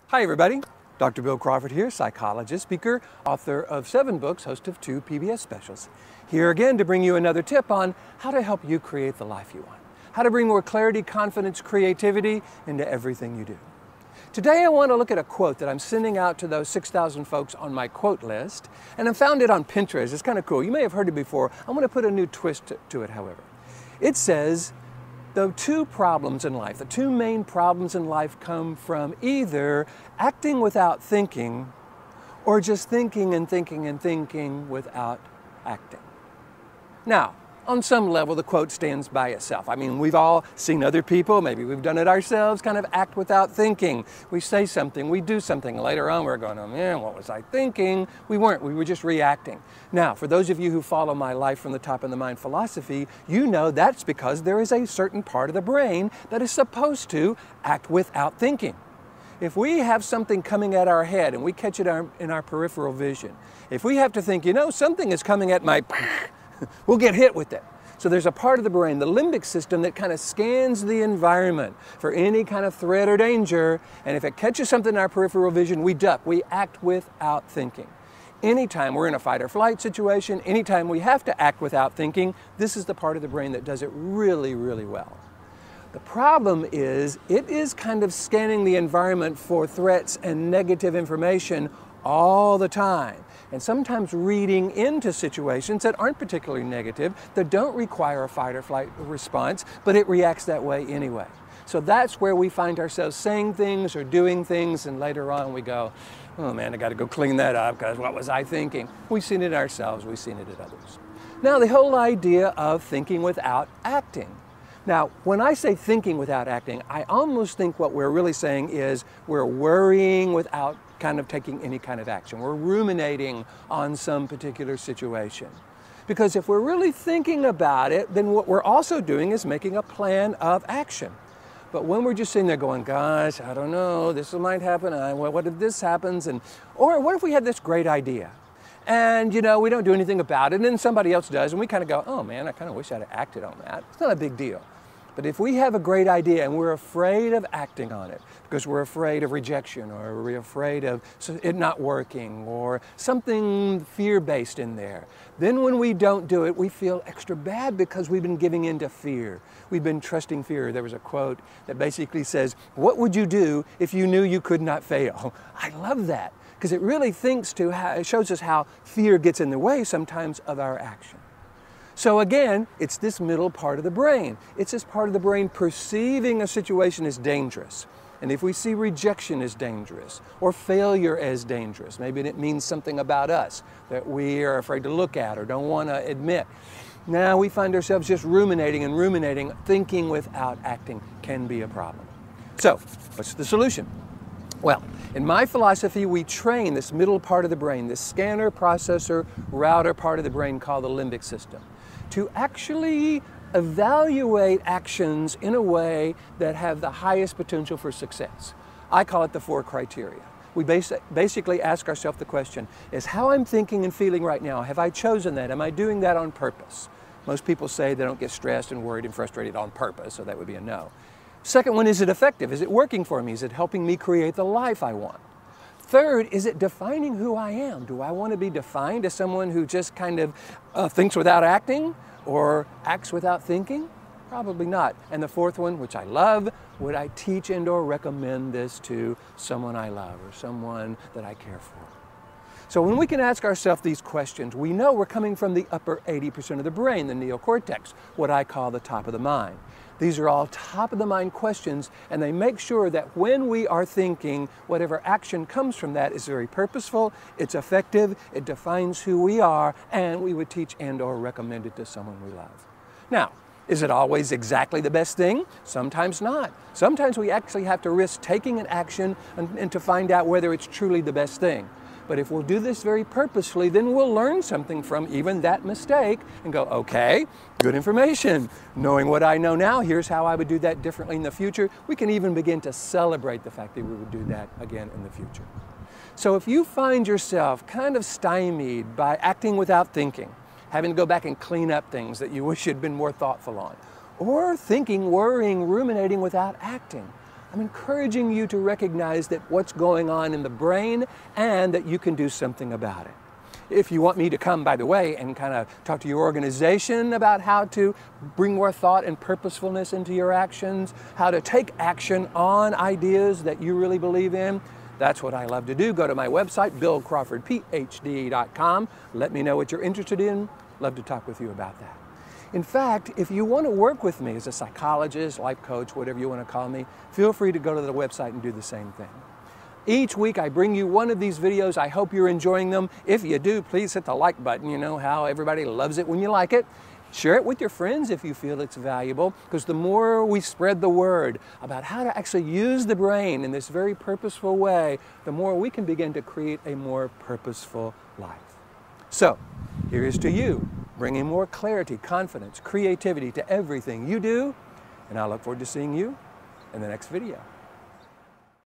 Hi everybody, Dr. Bill Crawford here, psychologist, speaker, author of 7 books, host of 2 PBS specials. Here again to bring you another tip on how to help you create the life you want. How to bring more clarity, confidence, creativity into everything you do. Today I want to look at a quote that I'm sending out to those 6,000 folks on my quote list, and I found it on Pinterest. It's kind of cool. You may have heard it before. I'm going to put a new twist to it, however. It says, the 2 problems in life, the 2 main problems in life come from either acting without thinking or just thinking and thinking and thinking without acting. Now, on some level, the quote stands by itself. I mean, we've all seen other people, maybe we've done it ourselves, kind of act without thinking. We say something, we do something, later on we're going, oh man, what was I thinking? We weren't, we were just reacting. Now, for those of you who follow my Life from the Top of the Mind philosophy, you know that's because there is a certain part of the brain that is supposed to act without thinking. If we have something coming at our head and we catch it in our peripheral vision, if we have to think, you know, something is coming at my we'll get hit with it. So there's a part of the brain, the limbic system, that kind of scans the environment for any kind of threat or danger, and if it catches something in our peripheral vision, we duck, we act without thinking. Anytime we're in a fight or flight situation, anytime we have to act without thinking, this is the part of the brain that does it really, really well. The problem is, it is kind of scanning the environment for threats and negative information all the time, and sometimes reading into situations that aren't particularly negative, that don't require a fight or flight response, but it reacts that way anyway. So that's where we find ourselves saying things or doing things, and later on we go, oh man, I got to go clean that up because what was I thinking? We've seen it ourselves, we've seen it in others. Now, the whole idea of thinking without acting. Now, when I say thinking without acting, I almost think what we're really saying is we're worrying without kind of taking any kind of action. We're ruminating on some particular situation. Because if we're really thinking about it, then what we're also doing is making a plan of action. But when we're just sitting there going, gosh, I don't know, this might happen, what if this happens? Or what if we had this great idea? And, you know, we don't do anything about it, and then somebody else does, and we kind of go, oh man, I kind of wish I'd have acted on that. It's not a big deal. But if we have a great idea and we're afraid of acting on it because we're afraid of rejection, or we're afraid of it not working, or something fear-based in there, then when we don't do it, we feel extra bad because we've been giving in to fear. We've been trusting fear. There was a quote that basically says, what would you do if you knew you could not fail? I love that, because it really it shows us how fear gets in the way sometimes of our action. So again, it's this middle part of the brain. It's this part of the brain perceiving a situation as dangerous. And if we see rejection as dangerous, or failure as dangerous, maybe it means something about us that we are afraid to look at or don't want to admit. Now we find ourselves just ruminating and ruminating. Thinking without acting can be a problem. So, what's the solution? Well, in my philosophy, we train this middle part of the brain, this scanner, processor, router part of the brain called the limbic system, to actually evaluate actions in a way that have the highest potential for success. I call it the 4 criteria. We basically ask ourselves the question, is how I'm thinking and feeling right now, have I chosen that? Am I doing that on purpose? Most people say they don't get stressed and worried and frustrated on purpose, so that would be a no. Second one, is it effective? Is it working for me? Is it helping me create the life I want? Third, is it defining who I am? Do I want to be defined as someone who just kind of thinks without acting, or acts without thinking? Probably not. And the fourth one, which I love, would I teach and or recommend this to someone I love or someone that I care for? So when we can ask ourselves these questions, we know we're coming from the upper 80% of the brain, the neocortex, what I call the top of the mind. These are all top of the mind questions, and they make sure that when we are thinking, whatever action comes from that is very purposeful, it's effective, it defines who we are, and we would teach and or recommend it to someone we love. Now, is it always exactly the best thing? Sometimes not. Sometimes we actually have to risk taking an action and to find out whether it's truly the best thing. But if we'll do this very purposefully, then we'll learn something from even that mistake and go, okay, good information. Knowing what I know now, here's how I would do that differently in the future. We can even begin to celebrate the fact that we would do that again in the future. So if you find yourself kind of stymied by acting without thinking, having to go back and clean up things that you wish you'd been more thoughtful on, or thinking, worrying, ruminating without acting, I'm encouraging you to recognize that what's going on in the brain and that you can do something about it. If you want me to come, by the way, and kind of talk to your organization about how to bring more thought and purposefulness into your actions, how to take action on ideas that you really believe in, that's what I love to do. Go to my website, BillCrawfordPh.com. Let me know what you're interested in. Love to talk with you about that. In fact, if you want to work with me as a psychologist, life coach, whatever you want to call me, feel free to go to the website and do the same thing. Each week I bring you one of these videos. I hope you're enjoying them. If you do, please hit the like button. You know how everybody loves it when you like it. Share it with your friends if you feel it's valuable, because the more we spread the word about how to actually use the brain in this very purposeful way, the more we can begin to create a more purposeful life. So, here's to you, bringing more clarity, confidence, creativity to everything you do, and I look forward to seeing you in the next video.